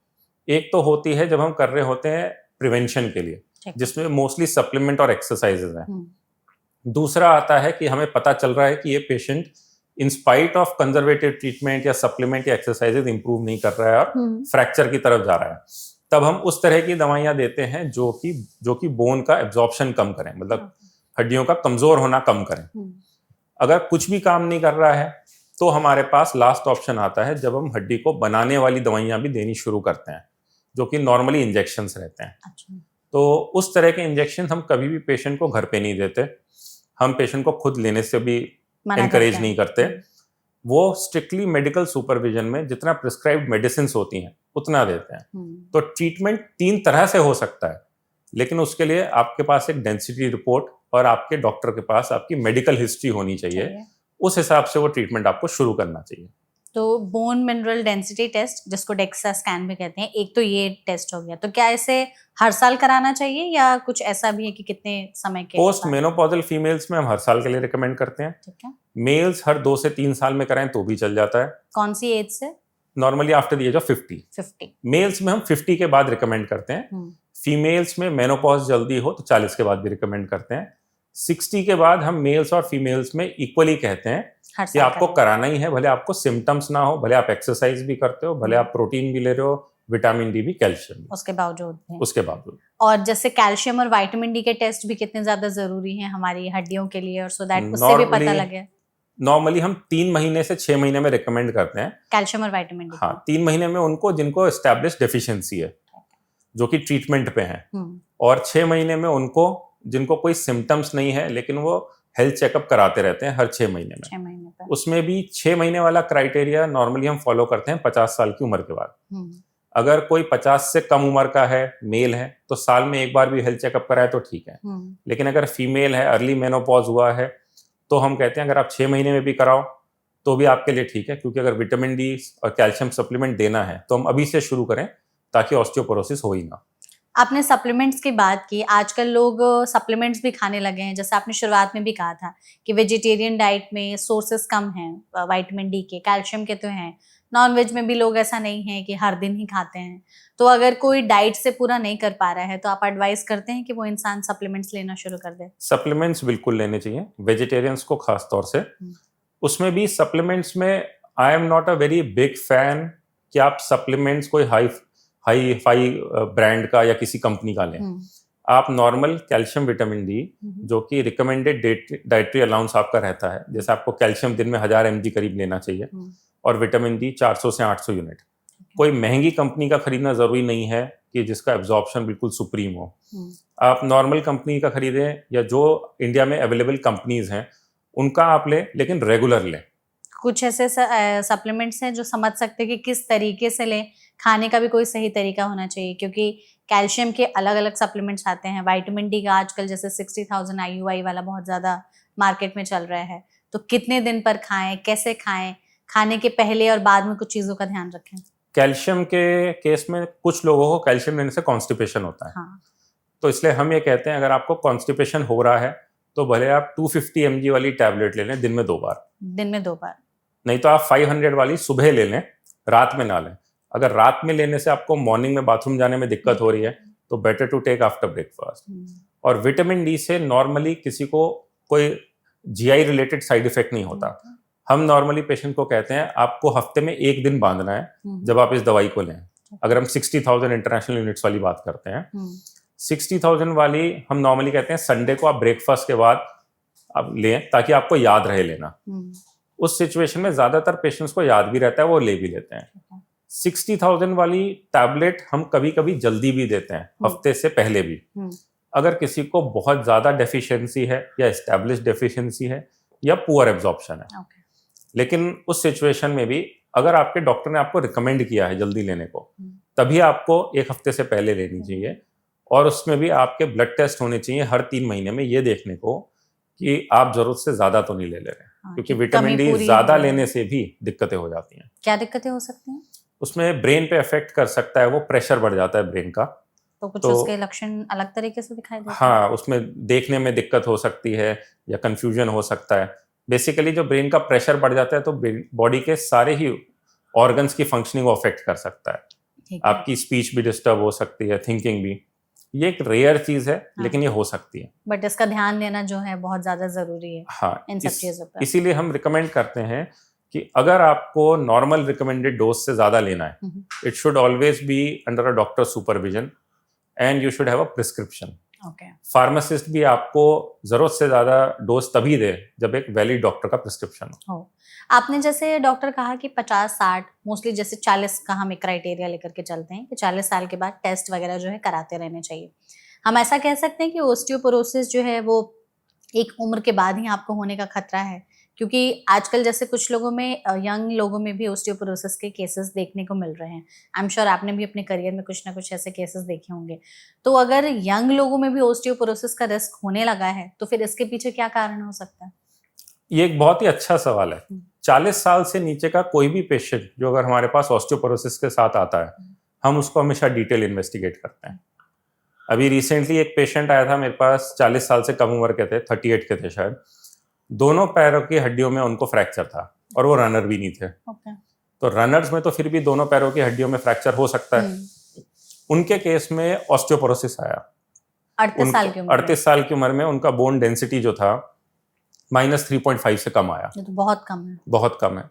Speaker 2: एक तो होती है जब हम कर रहे होते हैं प्रिवेंशन के लिए, जिसमें मोस्टली सप्लीमेंट और एक्सरसाइजेज हैं। दूसरा आता है कि हमें पता चल रहा है कि ये patient in spite of conservative treatment या सप्लीमेंट या एक्सरसाइजेज इंप्रूव नहीं कर रहा है और फ्रैक्चर की तरफ जा रहा है। तब हम उस तरह की दवाइयां देते हैं जो कि बोन का एब्जॉर्प्शन कम करें, मतलब हड्डियों का कमजोर होना कम करें। अगर कुछ भी काम नहीं कर रहा है तो हमारे पास लास्ट ऑप्शन आता है जब हम हड्डी को बनाने वाली दवाइयां भी देनी शुरू करते हैं, जो कि नॉर्मली इंजेक्शंस रहते हैं। तो उस तरह के इंजेक्शन हम कभी भी पेशेंट को घर पे नहीं देते, हम पेशेंट को खुद लेने से भी
Speaker 1: मना
Speaker 2: एनकरेज
Speaker 1: करते
Speaker 2: नहीं
Speaker 1: हैं।
Speaker 2: करते। वो स्ट्रिक्टली मेडिकल सुपरविजन में जितना प्रिस्क्राइब्ड मेडिसिन होती हैं उतना देते हैं। तो ट्रीटमेंट 3 तरह से हो सकता है, लेकिन उसके लिए आपके पास एक डेंसिटी रिपोर्ट और आपके डॉक्टर के पास आपकी मेडिकल हिस्ट्री होनी चाहिए। उस हिसाब से वो ट्रीटमेंट आपको शुरू करना चाहिए।
Speaker 1: तो बोन मिनरल डेंसिटी टेस्ट, जिसको डेक्सा स्कैन भी कहते हैं, एक तो ये टेस्ट हो गया, तो क्या इसे हर साल कराना चाहिए या कुछ ऐसा भी है कि कितने समय के
Speaker 2: पोस्ट
Speaker 1: बाद?
Speaker 2: मेनोपॉजल फीमेल्स में हम हर साल के लिए रिकमेंड करते हैं।
Speaker 1: ठीक है।
Speaker 2: मेल्स हर 2 से 3 साल में कराएं तो भी चल जाता है।
Speaker 1: कौन सी एज से?
Speaker 2: Normally after the age of 50।
Speaker 1: 50।
Speaker 2: Males में हम 50 के बाद रिकमेंड करते हैं। फीमेल्स में मेनोपॉज जल्दी हो तो 40 के बाद भी रिकमेंड करते हैं। 60 के बाद हम मेल्स और फीमेल्स में इक्वली कहते हैं
Speaker 1: हर
Speaker 2: कि
Speaker 1: साल
Speaker 2: आपको
Speaker 1: कराना।
Speaker 2: कराना ही है, भले आपको सिम्टम्स ना हो, भले आप एक्सरसाइज भी करते हो, भले आप प्रोटीन भी ले रहे हो, विटामिन डी भी, कैल्शियम भी,
Speaker 1: उसके बावजूद भी।
Speaker 2: उसके बावजूद।
Speaker 1: और जैसे कैल्शियम और विटामिन डी के टेस्ट भी कितने ज्यादा जरूरी हैं हमारी हड्डियों के लिए, और सो दैट उससे भी पता लगे।
Speaker 2: नॉर्मली हम 3 महीने से 6 महीने में रिकमेंड करते हैं
Speaker 1: कैल्शियम और विटामिन डी।
Speaker 2: हाँ, 3 महीने में उनको जिनको एस्टैब्लिश डेफिशिएंसी है, जो कि ट्रीटमेंट पे हैं, और 6 महीने में उनको जिनको कोई सिम्टम्स नहीं है लेकिन वो हेल्थ चेकअप कराते रहते हैं हर 6 महीने में।
Speaker 1: 6 महीने पर।
Speaker 2: उसमें भी 6 महीने वाला क्राइटेरिया नॉर्मली हम फॉलो करते हैं 50 साल की उम्र के बाद। अगर कोई 50 से कम उम्र का है, मेल है, तो साल में एक बार भी हेल्थ चेकअप कराए तो ठीक है। लेकिन अगर फीमेल है, अर्ली मेनोपॉज हुआ है, तो हम कहते हैं अगर आप 6 महीने में भी कराओ तो भी आपके लिए ठीक है, क्योंकि अगर विटामिन डी और कैल्शियम सप्लीमेंट देना है तो हम अभी से शुरू करें ताकि ऑस्टियोपोरोसिस हो ही ना।
Speaker 1: आपने सप्लीमेंट्स की बात की, आजकल लोग सप्लीमेंट्स भी खाने लगे हैं, जैसे आपने शुरुआत में भी कहा था कि वेजिटेरियन डाइट में सोर्सेस कम हैं विटामिन डी के, कैल्शियम के तो हैं, नॉनवेज में भी लोग ऐसा नहीं है कि हर दिन ही खाते हैं। तो अगर कोई डाइट से पूरा नहीं कर पा रहा है तो आप एडवाइस करते हैं कि वो इंसान सप्लीमेंट्स लेना शुरू कर दे?
Speaker 2: सप्लीमेंट्स बिल्कुल लेने चाहिए, वेजिटेरियंस को खास तौर से। उसमें भी सप्लीमेंट्स में I am not a very big fan कि आप सप्लीमेंट्स कोई हाई फाई ब्रांड का या किसी कंपनी का लें। आप नॉर्मल कैल्शियम विटामिन डी, जो कि रिकमेंडेड डाइटरी अलाउंस आपका रहता है, जैसे आपको कैल्शियम दिन में 1000 mg करीब लेना चाहिए, और विटामिन डी 400 से 800 यूनिट। कोई महंगी कंपनी का खरीदना जरूरी नहीं है कि जिसका एब्जॉर्प्शन बिल्कुल सुप्रीम हो। आप नॉर्मल कंपनी का खरीदें या जो इंडिया में अवेलेबल कंपनीज हैं उनका आप लें, लेकिन रेगुलर लें।
Speaker 1: कुछ ऐसे सप्लीमेंट्स हैं जो समझ सकते हैं कि किस तरीके से लें, खाने का भी कोई सही तरीका होना चाहिए, क्योंकि कैल्शियम के अलग अलग सप्लीमेंट्स आते हैं, विटामिन डी का आजकल जैसे 60,000 IUI वाला बहुत ज़्यादा मार्केट में चल रहा है, तो कितने दिन पर खाएं, कैसे खाएं, खाने के पहले और बाद में कुछ चीज़ों का ध्यान रखें?
Speaker 2: कैल्शियम के केस में कुछ लोगों को कैल्शियम लेने से कॉन्स्टिपेशन होता है।
Speaker 1: हाँ।
Speaker 2: तो इसलिए हम ये कहते हैं अगर आपको कॉन्स्टिपेशन हो रहा है तो भले आप 250 mg वाली टैबलेट ले लें दिन में 2 बार।
Speaker 1: दिन में 2 बार।
Speaker 2: नहीं तो आप 500 वाली सुबह ले लें, रात में ना लें। अगर रात में लेने से आपको मॉर्निंग में बाथरूम जाने में दिक्कत हो रही है तो better to take after breakfast. और विटामिन डी से नॉर्मली किसी को कोई जीआई रिलेटेड साइड इफेक्ट नहीं होता। हम नॉर्मली पेशेंट को कहते हैं आपको हफ्ते में 1 दिन बांधना है जब आप इस दवाई को लें। अगर हम 60,000 इंटरनेशनल यूनिट्स वाली बात करते हैं, 60,000 वाली हम नॉर्मली कहते हैं संडे को आप ब्रेकफास्ट के बाद आप लें ताकि आपको याद रहे लेना। उस सिचुएशन में ज्यादातर पेशेंट्स को याद भी रहता है, वो ले भी लेते हैं। 60,000 वाली टैबलेट हम कभी कभी जल्दी भी देते हैं, हफ्ते से पहले भी। अगर किसी को बहुत ज्यादा डेफिशिएंसी है या एस्टैब्लिश डेफिशिएंसी है या पुअर एब्जॉर्प्शन है, लेकिन उस सिचुएशन में भी अगर आपके डॉक्टर ने आपको रिकमेंड किया है जल्दी लेने को, तभी आपको 1 हफ्ते से पहले लेनी चाहिए। और उसमें भी आपके ब्लड टेस्ट होने चाहिए हर 3 महीने में, ये देखने को कि आप जरूरत से ज्यादा तो नहीं ले रहे हैं, क्योंकि विटामिन डी ज्यादा लेने से भी दिक्कतें हो जाती हैं।
Speaker 1: क्या दिक्कतें हो सकती हैं? उसमें
Speaker 2: ब्रेन पे अफेक्ट कर सकता है, वो प्रेशर बढ़ जाता है ब्रेन का।
Speaker 1: तो कुछ उसके लक्षण अलग तरीके से दिखाई देते हैं?
Speaker 2: हाँ, उसमें देखने में दिक्कत हो सकती है या कंफ्यूजन हो सकता है। बेसिकली जो ब्रेन का प्रेशर बढ़ जाता है तो बॉडी के सारे ही ऑर्गन्स की फंक्शनिंग को अफेक्ट कर सकता है। आपकी स्पीच भी डिस्टर्ब हो सकती है, थिंकिंग भी। ये एक रेयर चीज है, लेकिन ये हो सकती है।
Speaker 1: बट इसका ध्यान देना जो है बहुत ज्यादा जरूरी है।
Speaker 2: हाँ,
Speaker 1: इन सब चीजों पर।
Speaker 2: इसीलिए हम रिकमेंड करते हैं कि अगर आपको नॉर्मल रिकमेंडेड डोज से ज्यादा लेना है, it should always be under a doctor supervision and you should have a prescription. Pharmacist भी आपको जरूरत से ज्यादा डोज तभी दे जब एक वैलिड डॉक्टर का प्रिस्क्रिप्शन हो।
Speaker 1: आपने जैसे डॉक्टर कहा कि 50-60, मोस्टली जैसे 40 का हम एक क्राइटेरिया लेकर के चलते हैं कि 40 साल के बाद टेस्ट वगैरह जो है कराते रहने चाहिए। हम ऐसा कह सकते हैं कि ओस्टियोपोरोसिस जो है वो एक उम्र के बाद ही आपको होने का खतरा है, क्योंकि आजकल जैसे कुछ लोगों में यंग लोगों में भी ओस्टियोपोरोसिस के केसेस देखने को मिल रहे हैं। आई एम श्योर आपने भी अपने करियर में कुछ ना कुछ ऐसे केसेस देखे होंगे। तो अगर यंग लोगों में भी ओस्टियोपोरोसिस का रिस्क होने लगा है तो फिर इसके पीछे क्या कारण हो सकता है?
Speaker 2: ये एक बहुत ही अच्छा सवाल है। 40 साल से नीचे का कोई भी पेशेंट जो अगर हमारे पास ऑस्टियोपोरोसिस के साथ आता है, हम उसको हमेशा डिटेल इन्वेस्टिगेट करते हैं। अभी रिसेंटली एक पेशेंट आया था मेरे पास, 40 साल से कम उम्र के थे, 38 के थे शायद। दोनों पैरों की हड्डियों में उनको फ्रैक्चर था और वो रनर भी नहीं थे। तो रनर्स में तो फिर भी दोनों पैरों की हड्डियों में फ्रैक्चर हो सकता है। उनके केस में ऑस्टियोपोरोसिस आया
Speaker 1: 38 साल की उम्र में।
Speaker 2: 38 साल की उम्र में उनका बोन डेंसिटी जो था -3.5 से कम आया।
Speaker 1: ये तो बहुत कम है।
Speaker 2: बहुत कम है।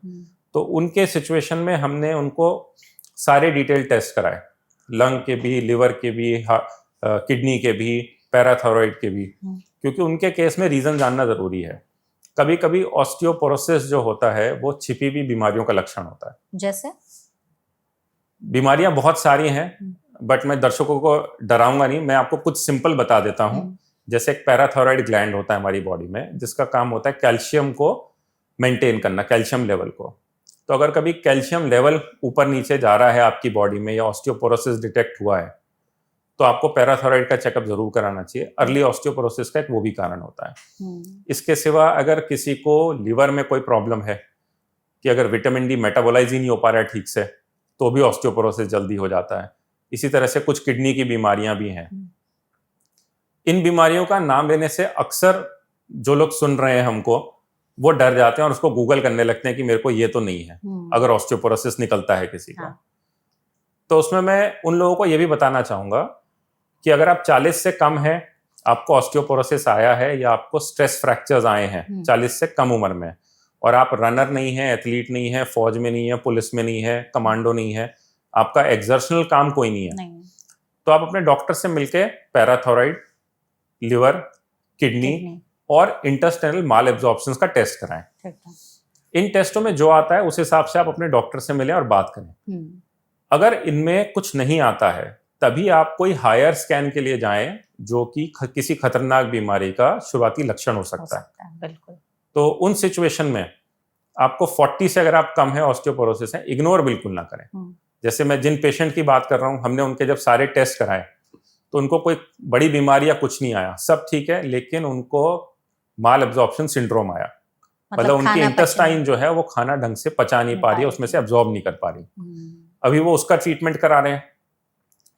Speaker 2: तो उनके सिचुएशन में हमने उनको सारे डिटेल टेस्ट कराए, लंग के भी, लिवर के भी, किडनी के भी, पैराथायरॉइड के भी, क्योंकि उनके केस में रीजन जानना जरूरी है। कभी कभी ऑस्टियोपोरोसिस जो होता है वो छिपी हुई बीमारियों का लक्षण होता है।
Speaker 1: जैसे
Speaker 2: बीमारियां बहुत सारी हैं, बट मैं दर्शकों को डराऊंगा नहीं, मैं आपको कुछ सिंपल बता देता हूं। जैसे एक पैराथायरॉइड ग्लैंड होता है हमारी बॉडी में, जिसका काम होता है कैल्शियम को मेंटेन करना, कैल्शियम लेवल को। तो अगर कभी कैल्शियम लेवल ऊपर नीचे जा रहा है आपकी बॉडी में या ऑस्टियोपोरोसिस डिटेक्ट हुआ है, तो आपको पैराथायरॉइड का चेकअप जरूर कराना चाहिए। अर्ली ऑस्टियोपोरोसिस का एक वो भी कारण होता है। इसके सिवा अगर किसी को लिवर में कोई प्रॉब्लम है कि अगर विटामिन डी मेटाबोलाइज ही नहीं हो पा रहा है ठीक से, तो भी ऑस्टियोपोरोसिस जल्दी हो जाता है। इसी तरह से कुछ किडनी की बीमारियां भी हैं। इन बीमारियों का नाम लेने से अक्सर जो लोग सुन रहे हैं हमको, वो डर जाते हैं और उसको गूगल करने लगते हैं कि मेरे को ये तो नहीं है, अगर ऑस्टियोपोरोसिस निकलता है किसी का। तो उसमें मैं उन लोगों को ये भी बताना चाहूंगा कि अगर आप 40 से कम हैं, आपको ऑस्टियोपोरोसिस आया है या आपको स्ट्रेस फ्रैक्चर्स आए हैं 40 से कम उम्र में, और आप रनर नहीं है, एथलीट नहीं है, फौज में नहीं है, पुलिस में नहीं है, कमांडो नहीं है, आपका एक्सर्शनल काम कोई नहीं है, तो आप अपने डॉक्टर से मिलके पैराथायरॉइड, लिवर, किडनी और इंटेस्टाइनल माल एब्जॉर्प्शन का टेस्ट कराएं। इन टेस्टों में जो आता है उस हिसाब से आप अपने डॉक्टर से मिलें और बात करें। अगर इनमें कुछ नहीं आता है, तभी आप कोई हायर स्कैन के लिए जाएं, जो कि किसी खतरनाक बीमारी का शुरुआती लक्षण हो सकता है।
Speaker 1: बिल्कुल।
Speaker 2: तो उन सिचुएशन में आपको 40 से अगर आप कम है, ऑस्टियोपोरोसिस है, इग्नोर बिल्कुल ना करें। जैसे मैं जिन पेशेंट की बात कर रहा हूं, हमने उनके जब सारे टेस्ट कराए तो उनको कोई बड़ी बीमारी या कुछ नहीं आया, सब ठीक है, लेकिन उनको माल एब्जॉर्प्शन सिंड्रोम आया। मतलब उनकी इंटेस्टाइन जो है वो खाना ढंग से पचा नहीं पा रही है, उसमें से एब्जॉर्ब नहीं कर पा रही। अभी वो उसका ट्रीटमेंट करा रहे हैं,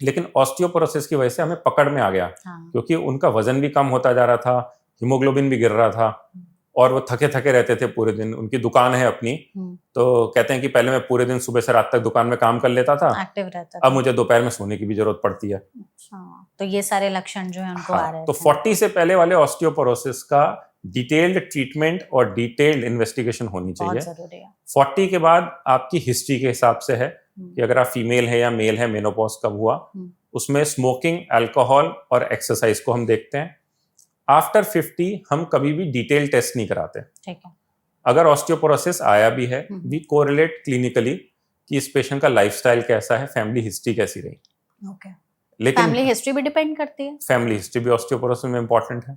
Speaker 2: लेकिन ऑस्टियोपोरोसिस की वजह से हमें पकड़ में आ गया, क्योंकि उनका वजन भी कम होता जा रहा था, हीमोग्लोबिन भी गिर रहा था, और वो थके थके रहते थे पूरे दिन। उनकी दुकान है अपनी, तो कहते हैं कि पहले मैं पूरे दिन सुबह से रात तक दुकान में काम कर लेता था,
Speaker 1: एक्टिव रहता था।
Speaker 2: अब मुझे दोपहर में सोने की भी जरूरत पड़ती है।
Speaker 1: अच्छा, तो ये सारे लक्षण जो है उनको आ रहे हैं।
Speaker 2: तो 40 से पहले वाले ऑस्टियोपोरोसिस का डिटेल्ड ट्रीटमेंट और डिटेल्ड इन्वेस्टिगेशन होनी चाहिए। 40 के बाद आपकी हिस्ट्री के हिसाब से है कि अगर आप फीमेल है या मेल है, मेनोपॉज कब हुआ, उसमें स्मोकिंग, अल्कोहल और एक्सरसाइज को हम देखते हैं। आफ्टर 50 हम कभी भी डिटेल टेस्ट नहीं कराते।
Speaker 1: ठीक है।
Speaker 2: अगर ऑस्टियोपोरोसिस आया भी है, वी कोरिलेट क्लिनिकली कि इस पेशेंट का लाइफस्टाइल कैसा है, फैमिली हिस्ट्री कैसी रही।
Speaker 1: लेकिन फैमिली हिस्ट्री भी डिपेंड करती है।
Speaker 2: फैमिली हिस्ट्री भी ऑस्टियोपोरोसिस में इंपॉर्टेंट है।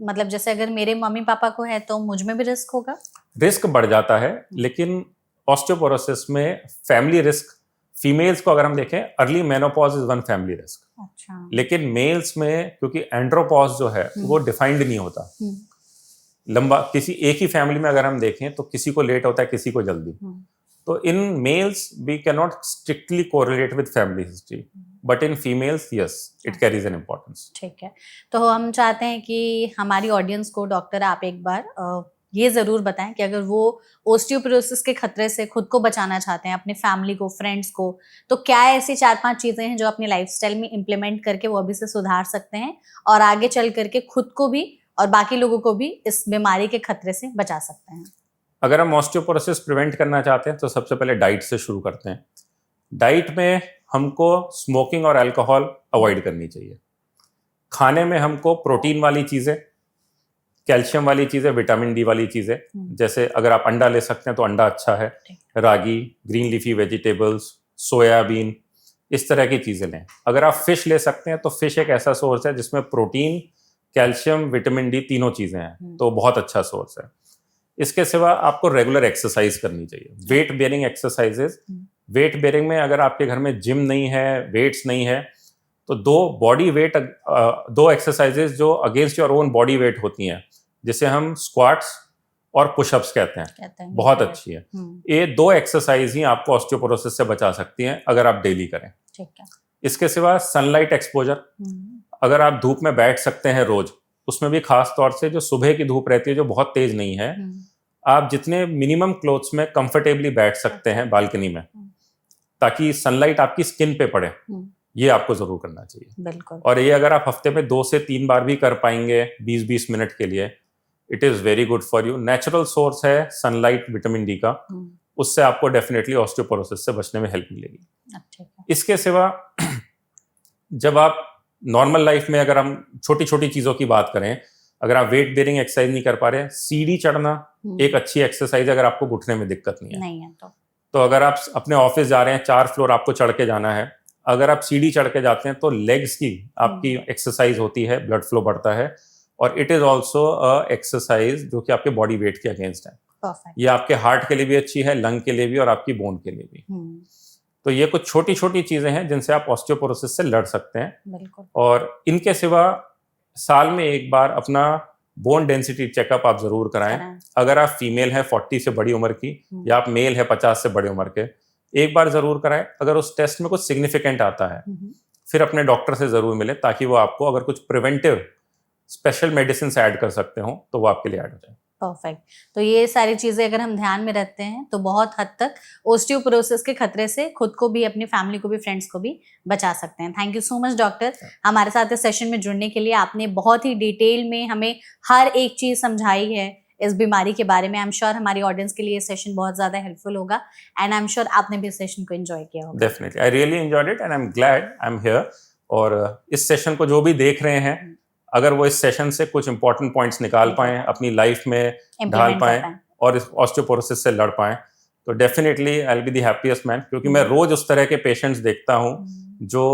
Speaker 1: मतलब जैसे अगर मेरे मम्मी पापा को है तो मुझ में भी रिस्क होगा?
Speaker 2: रिस्क बढ़ जाता है, लेकिन ऑस्टियोपोरोसिस में फैमिली रिस्क, फीमेल्स को अगर हम देखें, early menopause is one family risk.
Speaker 1: अच्छा। लेकिन
Speaker 2: मेल्स में क्योंकि एंड्रोपॉज जो है वो डिफाइंड नहीं होता, लंबा, किसी एक ही फैमिली में अगर हम देखें तो किसी को लेट होता है, किसी को जल्दी। तो in males we can not strictly correlate with family history, but in females yes, it carries an importance.
Speaker 1: ठीक है, तो हम चाहते हैं कि हमारी ऑडियंस को डॉक्टर आप एक बार ये जरूर बताएं कि अगर वो ओस्टियोपोरोसिस के खतरे से खुद को बचाना चाहते हैं, अपने फैमिली को, फ्रेंड्स को, तो क्या ऐसी 4-5 चीजें हैं जो अपनी लाइफस्टाइल में इम्प्लीमेंट करके वो अभी से सुधार सकते हैं और आगे चल करके खुद को भी और बाकी लोगों को भी इस बीमारी के खतरे से बचा सकते हैं?
Speaker 2: अगर हम ऑस्टियोपोरोसिस प्रिवेंट करना चाहते हैं तो सबसे पहले डाइट से शुरू करते हैं। डाइट में हमको स्मोकिंग और अल्कोहल अवॉइड करनी चाहिए। खाने में हमको प्रोटीन वाली चीजें, कैल्शियम वाली चीजें, विटामिन डी वाली चीजें, जैसे अगर आप अंडा ले सकते हैं तो अंडा अच्छा है, रागी, ग्रीन लीफी वेजिटेबल्स, सोयाबीन, इस तरह की चीज़ें लें। अगर आप फिश ले सकते हैं तो फिश एक ऐसा सोर्स है जिसमें प्रोटीन, कैल्शियम, विटामिन डी तीनों चीज़ें हैं, तो बहुत अच्छा सोर्स है। इसके सिवा आपको रेगुलर एक्सरसाइज करनी चाहिए, weight bearing exercises. Weight bearing में अगर आपके घर में जिम नहीं है, वेट्स नहीं है, तो दो एक्सरसाइजेज जो against your own body weight होती हैं, जिसे हम स्क्वाट्स और पुशअप्स कहते हैं, बहुत अच्छी है। ये 2 एक्सरसाइज ही आपको ऑस्टियोपोरोसिस से बचा सकती हैं अगर आप डेली करें।
Speaker 1: ठीक है।
Speaker 2: इसके सिवा सनलाइट एक्सपोजर, अगर आप धूप में बैठ सकते हैं रोज, उसमें भी खास तौर से जो सुबह की धूप रहती है जो बहुत तेज नहीं है, आप जितने मिनिमम क्लोथ्स में कंफर्टेबली बैठ सकते हैं बालकनी में, ताकि सनलाइट आपकी स्किन पे पड़े, ये आपको जरूर करना चाहिए।
Speaker 1: बिल्कुल।
Speaker 2: और ये अगर आप हफ्ते में 2 से 3 बार भी कर पाएंगे 20-20 मिनट के लिए, it is very good for you. Natural source है सनलाइट, विटामिन डी का, उससे आपको डेफिनेटली ऑस्टियोपोरोसिस से बचने में हेल्प मिलेगी।
Speaker 1: अच्छा।
Speaker 2: इसके सिवा जब आप नॉर्मल लाइफ में अगर हम छोटी छोटी चीजों की बात करें, अगर आप वेट बेयरिंग एक्सरसाइज नहीं कर पा रहे, सीढ़ी चढ़ना एक अच्छी एक्सरसाइज अगर आपको घुटने में दिक्कत नहीं है तो अगर आप अपने ऑफिस जा रहे हैं, 4 फ्लोर आपको चढ़ के जाना है, अगर आप सीढ़ी चढ़ के जाते हैं तो लेग्स की आपकी एक्सरसाइज होती है, ब्लड फ्लो बढ़ता है, और इट इज ऑल्सो एक्सरसाइज जो कि आपके बॉडी वेट के अगेंस्ट है।
Speaker 1: Perfect.
Speaker 2: ये आपके हार्ट के लिए भी अच्छी है, लंग के लिए भी, और आपकी बोन के लिए भी। तो ये कुछ छोटी छोटी चीजें हैं जिनसे आप ऑस्टियोपोरोसिस से लड़ सकते हैं।
Speaker 1: बिल्कुल।
Speaker 2: और इनके सिवा साल में एक बार अपना बोन डेंसिटी चेकअप आप जरूर कराएं। अगर आप फीमेल हैं 40 से बड़ी उम्र की, या आप मेल है 50 से बड़े उम्र के, एक बार जरूर कराएं। अगर उस टेस्ट में कुछ सिग्निफिकेंट आता है, फिर अपने डॉक्टर से जरूर मिले, ताकि वो आपको अगर कुछ प्रिवेंटिव स्पेशल मेडिसिन ऐड कर सकते हो तो वो आपके लिए ऐड हो जाए।
Speaker 1: परफेक्ट। तो ये सारी चीजें अगर हम ध्यान में रखते हैं तो बहुत हद तक ओस्टियोपोरोसिस के खतरे से खुद को भी, अपनी फैमिली को भी, फ्रेंड्स को भी बचा सकते हैं। Thank you so much doctor, हमारे साथ इस सेशन में जुड़ने के लिए। आपने बहुत ही डिटेल में हमें हर एक चीज समझाई है इस बीमारी के बारे में। आई एम श्योर हमारी ऑडियंस के लिए ये सेशन बहुत ज्यादा हेल्पफुल होगा, एंड आई एम श्योर आपने भी इस सेशन को एंजॉय किया होगा।
Speaker 2: Definitely, I really enjoyed it and I am glad I am here. और इस सेशन को जो भी देख रहे हैं, अगर वो इस सेशन से कुछ इंपॉर्टेंट पॉइंट्स निकाल पाएं, अपनी लाइफ में ढाल पाएं और इस ऑस्टियोपोरोसिस से लड़ पाएं, तो definitely I will be the happiest man. क्योंकि मैं रोज उस तरह के पेशेंट्स देखता हूं जो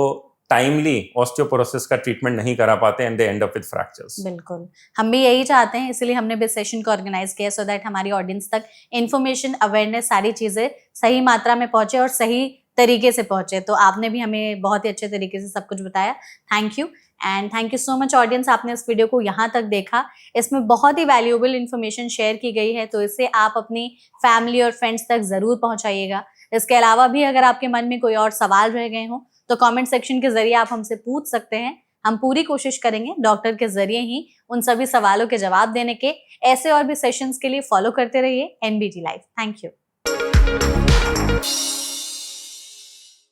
Speaker 2: टाइमली ऑस्टियोपोरोसिस का ट्रीटमेंट नहीं करा पाते and they and up with fractures.
Speaker 1: बिल्कुल, हम भी यही चाहते हैं, इसलिए हमने भी सेशन को ऑर्गेनाइज किया, सो दैट हमारी ऑडियंस तक इन्फॉर्मेशन, अवेयरनेस, सारी चीजें सही मात्रा में पहुंचे और सही तरीके से पहुंचे। तो आपने भी हमें बहुत ही अच्छे तरीके से सब कुछ बताया। Thank you, and thank you so much audience, आपने इस वीडियो को यहाँ तक देखा। इसमें बहुत ही वैल्यूएबल इन्फॉर्मेशन शेयर की गई है, तो इसे आप अपनी फैमिली और फ्रेंड्स तक जरूर पहुंचाइएगा। इसके अलावा भी अगर आपके मन में कोई और सवाल रह गए हों तो कमेंट सेक्शन के जरिए आप हमसे पूछ सकते हैं। हम पूरी कोशिश करेंगे डॉक्टर के जरिए ही उन सभी सवालों के जवाब देने के। ऐसे और भी सेशंस के लिए फॉलो करते रहिए NBT लाइव। Thank you.